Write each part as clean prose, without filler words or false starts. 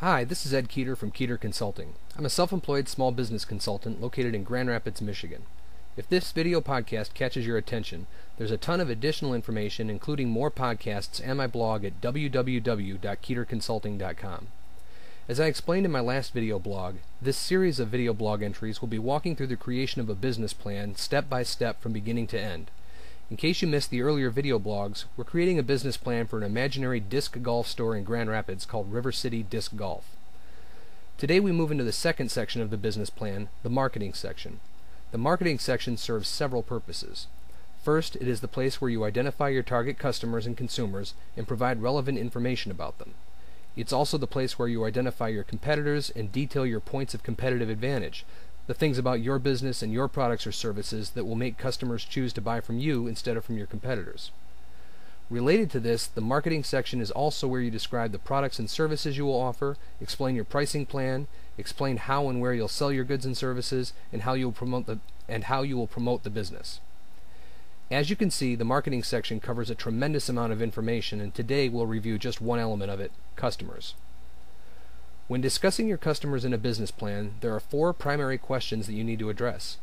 Hi, this is Ed Keeter from Keeter Consulting. I'm a self-employed small business consultant located in Grand Rapids, Michigan. If this video podcast catches your attention, there's a ton of additional information, including more podcasts and my blog at www.keeterconsulting.com. As I explained in my last video blog, this series of video blog entries will be walking through the creation of a business plan step by step from beginning to end. In case you missed the earlier video blogs, we're creating a business plan for an imaginary disc golf store in Grand Rapids called River City Disc Golf. Today we move into the second section of the business plan, the marketing section. The marketing section serves several purposes. First, it is the place where you identify your target customers and consumers and provide relevant information about them. It's also the place where you identify your competitors and detail your points of competitive advantage, the things about your business and your products or services that will make customers choose to buy from you instead of from your competitors. Related to this, the marketing section is also where you describe the products and services you will offer, explain your pricing plan, explain how and where you'll sell your goods and services, and how you will promote the business. As you can see, the marketing section covers a tremendous amount of information, and today we'll review just one element of it: customers. When discussing your customers in a business plan, there are four primary questions that you need to address.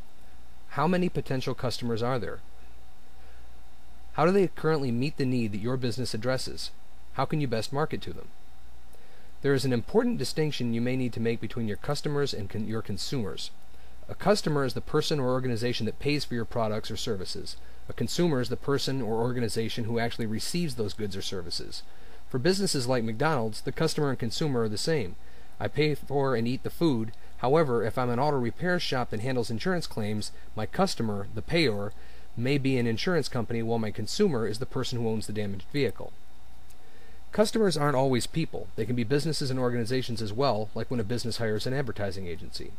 How many potential customers are there? How do they currently meet the need that your business addresses? How can you best market to them? There is an important distinction you may need to make between your customers and your consumers. A customer is the person or organization that pays for your products or services. A consumer is the person or organization who actually receives those goods or services. For businesses like McDonald's, the customer and consumer are the same. I pay for and eat the food. However, if I'm an auto repair shop that handles insurance claims, my customer, the payer, may be an insurance company, while my consumer is the person who owns the damaged vehicle. Customers aren't always people. They can be businesses and organizations as well, like when a business hires an advertising agency.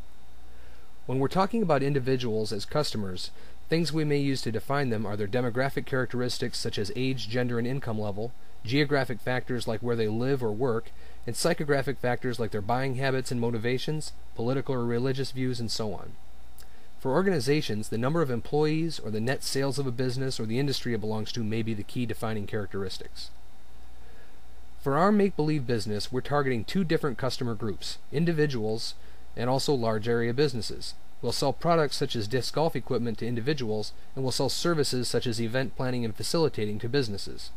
When we're talking about individuals as customers, things we may use to define them are their demographic characteristics such as age, gender, and income level, geographic factors like where they live or work, and psychographic factors like their buying habits and motivations, political or religious views, and so on. For organizations, the number of employees or the net sales of a business or the industry it belongs to may be the key defining characteristics. For our make-believe business, we're targeting two different customer groups: individuals and also large area businesses. We'll sell products such as disc golf equipment to individuals, and we'll sell services such as event planning and facilitating to businesses.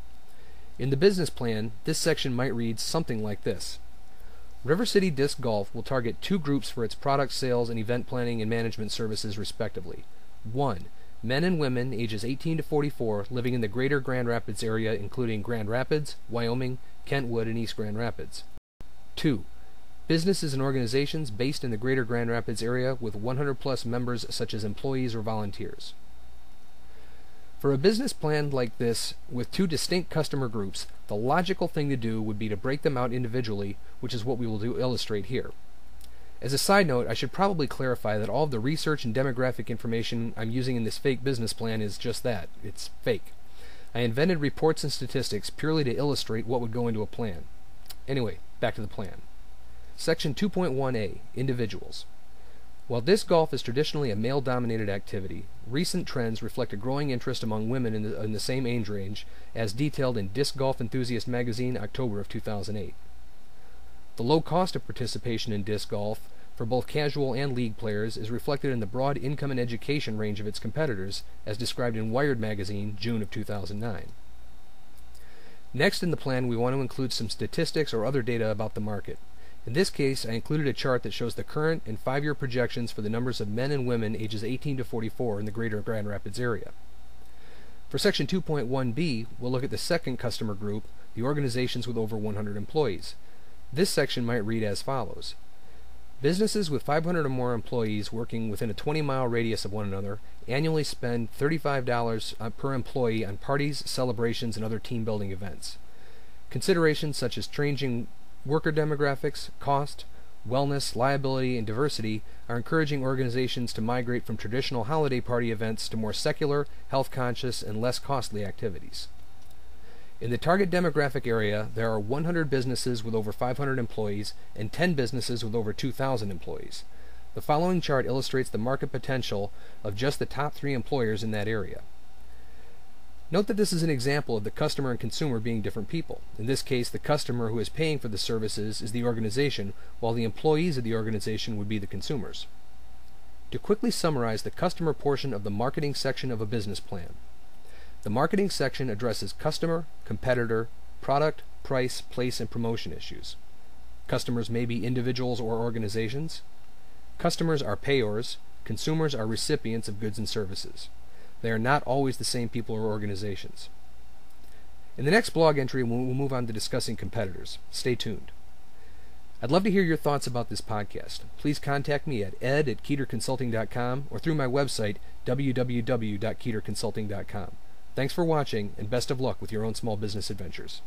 In the business plan, this section might read something like this. River City Disc Golf will target two groups for its product sales and event planning and management services respectively. 1. Men and women ages 18 to 44 living in the greater Grand Rapids area, including Grand Rapids, Wyoming, Kentwood, and East Grand Rapids. 2. Businesses and organizations based in the greater Grand Rapids area with 100 plus members such as employees or volunteers. For a business plan like this with two distinct customer groups, the logical thing to do would be to break them out individually, which is what we will illustrate here. As a side note, I should probably clarify that all of the research and demographic information I'm using in this fake business plan is just that. It's fake. I invented reports and statistics purely to illustrate what would go into a plan. Anyway, back to the plan. Section 2.1a, Individuals. While disc golf is traditionally a male-dominated activity, recent trends reflect a growing interest among women in the same age range, as detailed in Disc Golf Enthusiast magazine, October of 2008. The low cost of participation in disc golf for both casual and league players is reflected in the broad income and education range of its competitors, as described in Wired magazine, June of 2009. Next in the plan, we want to include some statistics or other data about the market. In this case, I included a chart that shows the current and 5-year projections for the numbers of men and women ages 18 to 44 in the greater Grand Rapids area. For Section 2.1b, we'll look at the second customer group, the organizations with over 100 employees. This section might read as follows. Businesses with 500 or more employees working within a 20-mile radius of one another annually spend $35 per employee on parties, celebrations, and other team-building events. Considerations such as changing worker demographics, cost, wellness, liability, and diversity are encouraging organizations to migrate from traditional holiday party events to more secular, health-conscious, and less costly activities. In the target demographic area, there are 100 businesses with over 500 employees and 10 businesses with over 2,000 employees. The following chart illustrates the market potential of just the top 3 employers in that area. Note that this is an example of the customer and consumer being different people. In this case, the customer who is paying for the services is the organization, while the employees of the organization would be the consumers. To quickly summarize the customer portion of the marketing section of a business plan. The marketing section addresses customer, competitor, product, price, place, and promotion issues. Customers may be individuals or organizations. Customers are payors. Consumers are recipients of goods and services. They are not always the same people or organizations. In the next blog entry, we'll move on to discussing competitors. Stay tuned. I'd love to hear your thoughts about this podcast. Please contact me at ed@keeterconsulting.com or through my website, www.keeterconsulting.com. Thanks for watching, and best of luck with your own small business adventures.